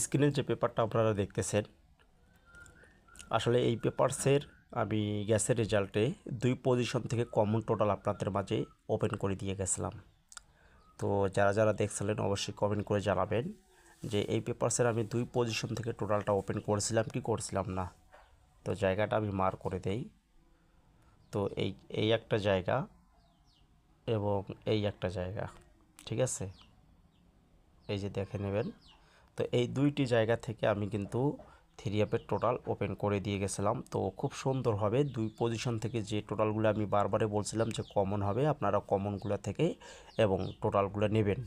স্ক্রিনের যে পেপারটা আপনারা দেখতেছেন, আসলে এই পেপারসের আমি গ্যাসের রেজাল্টে 2 পজিশন থেকে কমন টোটাল আপনাদের মাঝে ওপেন করে দিয়ে গেছিলাম। তো যারা যারা দেখছিলেন অবশ্যই কমেন্ট করে জানাবেন যে এই পেপারসের আমি 2 পজিশন থেকে টোটালটা ওপেন করেছিলাম কি করছিলাম না। তো জায়গাটা আমি মার্ক করে দেই। তো এই একটা জায়গা এবং এই একটা জায়গা, ঠিক আছে, এই যে দেখে নেবেন। তো এই দুইটি জায়গা থেকে আমি কিন্তু থ্রি অ্যাপের টোটাল ওপেন করে দিয়ে গেছিলাম। তো খুব সুন্দর হবে 2 পজিশন থেকে যে টোটালগুলো আমি বারবারে বলছিলাম যে কমন হবে, আপনারা কমনগুলো থেকে এবং টোটালগুলো নেবেন।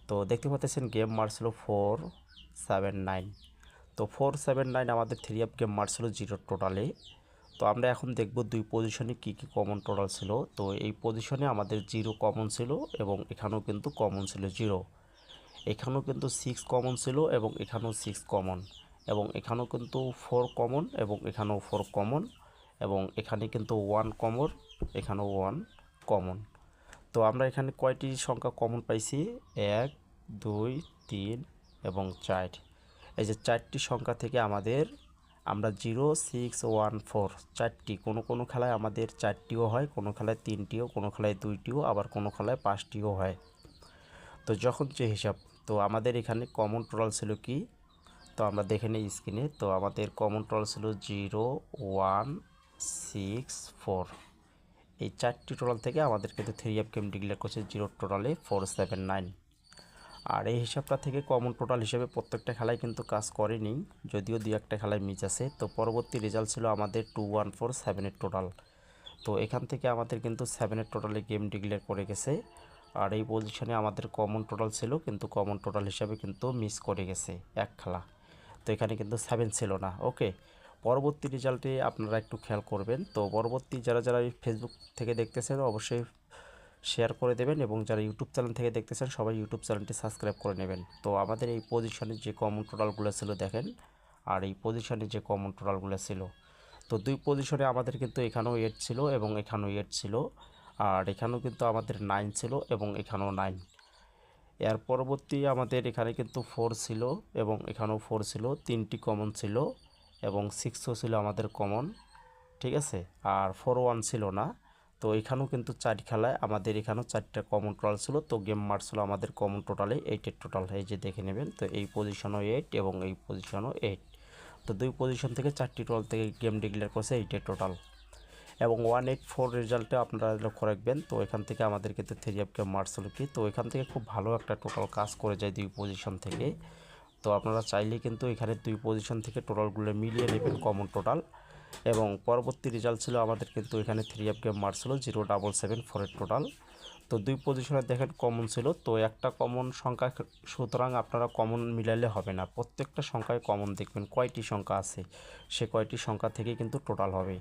তো দেখতে পাচ্ছেন গেম মারছিল 479। তো 479 আমাদের থ্রি অ্যাপ গেম মারছিল 0 টোটালে। তো আমরা এখন দেখব 2 পজিশনে কি কি কমন টোটাল ছিল। তো এই পজিশনে আমাদের 0 কমন ছিল এবং এখানেও কিন্তু কমন ছিল 0। এখানেও কিন্তু 6 কমন ছিল এবং এখানেও 6 কমন, এবং এখানেও কিন্তু 4 কমন এবং এখানেও 4 কমন, এবং এখানে কিন্তু 1 কমন, এখানেও 1 কমন। তো আমরা এখানে কয়টি সংখ্যা কমন পাইছি? 1 2 3 এবং 4। এই যে 4টি সংখ্যা থেকে আমরা 0 6 1 4 4টি, কোনো খেলায় আমাদের 4টিও হয়, কোনো খেলায় 3টিও, কোনো খেলায় 2টিও, আবার কোনো খেলায় 5টিও হয়। তো যখন যে হিসাব, তো আমাদের এখানে কমন টোটাল ছিল কি? তো আমরা দেখে নিই স্ক্রিনে। তো আমাদের কমন টোটাল ছিল 0 1 6 4। এই 4টি টোটাল থেকে আমাদের কিন্তু থ্রি অ্যাপ গেম ডিক্লেয়ার করছে 0 টোটালে 479। আর এই হিসাবটা থেকে কমন টোটাল হিসেবে প্রত্যেকটা খেলায় কিন্তু কাজ করেনি, যদিও 2-1টা খেলায় মিস আছে। তো পরবর্তী রেজাল্ট ছিল আমাদের 2147 টোটাল। তো এখান থেকে আমাদের কিন্তু 7 টোটালে গেম ডিক্লেয়ার করে গেছে। আর এই পজিশনে আমাদের কমন টোটাল ছিল, কিন্তু কমন টোটাল হিসাবে কিন্তু মিস করে গেছে এক খেলা। তো এখানে কিন্তু 7 ছিল না। ওকে, পরবর্তী রেজাল্টে আপনারা একটু খেয়াল করবেন। তো পরবর্তী যারা যারা ফেসবুক থেকে দেখতেছেন অবশ্যই শেয়ার করে দেবেন, এবং যারা ইউটিউব চ্যানেল থেকে দেখতেছেন সবাই ইউটিউব চ্যানেলটি সাবস্ক্রাইব করে নেবেন। তো আমাদের এই পজিশনে যে কমন টোটালগুলো ছিল দেখেন, আর এই পজিশনে যে কমন টোটালগুলো ছিল, তো 2 পজিশনে আমাদের কিন্তু এখানেও 8 ছিল এবং এখানেও 8 ছিল, আর এখানেও কিন্তু আমাদের 9 ছিল এবং এখানেও 9। এর পরবর্তী আমাদের এখানে কিন্তু 4 ছিল এবং এখানেও 4 ছিল, 3টি কমন ছিল এবং 6ও ছিল আমাদের কমন, ঠিক আছে, আর 4-1 ছিল না। তো এখানেও কিন্তু 4 খেলায় আমাদের এখানেও 4টা কমন টোটাল ছিল। তো গেম মারছিল আমাদের কমন টোটালে 8 টোটাল, এই যে দেখে নেবেন। তো এই পজিশনও 8 এবং এই পজিশনও 8। তো 2 পজিশন থেকে 4টি টোটাল থেকে গেম ডিক্লেয়ার করছে 8 টোটাল, এবং 184 রেজাল্টে আপনারা লক্ষ্য রাখবেন। তো এখান থেকে আমাদের কিন্তু থ্রি অ্যাপ গেম মারছিল কি, তো এখান থেকে খুব ভালো একটা টোটাল কাজ করে যায় 2 পজিশন থেকে। তো আপনারা চাইলে কিন্তু এখানে 2 পজিশন থেকে টোটালগুলো মিলিয়ে নেবেন কমন টোটাল। এবং পরবর্তী রেজাল্ট ছিল আমাদের কিন্তু এখানে থ্রি অ্যাপ গেম মারছিল 0774 টোটাল। তো 2 পজিশনে দেখেন কমন ছিল, তো একটা কমন সংখ্যা, সুতরাং আপনারা কমন মিলাইলে হবে না, প্রত্যেকটা সংখ্যায় কমন দেখবেন কয়টি সংখ্যা আছে, সে কয়টি সংখ্যা থেকে কিন্তু টোটাল হবে।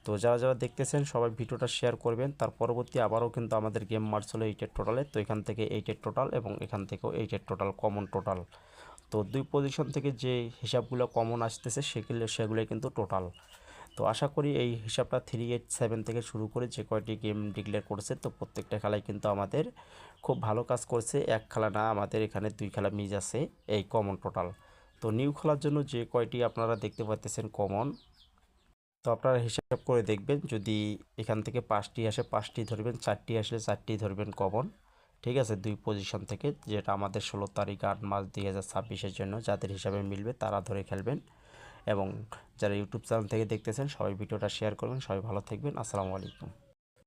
তো যারা যারা দেখতেছেন সবাই ভিডিওটা শেয়ার করবেন। তার পরবর্তী আবারও কিন্তু আমাদের গেম মারছিল 8 টোটালে। তো এখান থেকে 8 টোটাল এবং এখান থেকেও 8 টোটাল কমন টোটাল। তো 2 পজিশন থেকে যে হিসাবগুলো কমন আসতেছে সেগুলো কিন্তু টোটাল। তো আশা করি এই হিসাবটা 387 থেকে শুরু করে যে কয়টি গেম ডিক্লেয়ার করেছে, তো প্রত্যেকটা খেলায় কিন্তু আমাদের খুব ভালো কাজ করছে। এক খেলা না, আমাদের এখানে 2 খেলা মিস আছে এই কমন টোটাল। তো নিউ খেলার জন্য যে কয়টি আপনারা দেখতে পাচ্ছেন কমন, তো আপনারা হিসাব করে দেখবেন, যদি এখান থেকে 5টি আসে 5টি ধরবেন, 4টি আসলে 4টি ধরবেন কমন, ঠিক আছে, 2 পজিশন থেকে, যেটা আমাদের 16 তারিখ 8 মার্চ 2026-এর জন্য যাদের হিসাবে মিলবে তারা ধরে খেলবেন। এবং যারা ইউটিউব চ্যানেল থেকে দেখতেছেন সবাই ভিডিওটা শেয়ার করবেন। সবাই ভালো থাকবেন। আসসালামু আলাইকুম।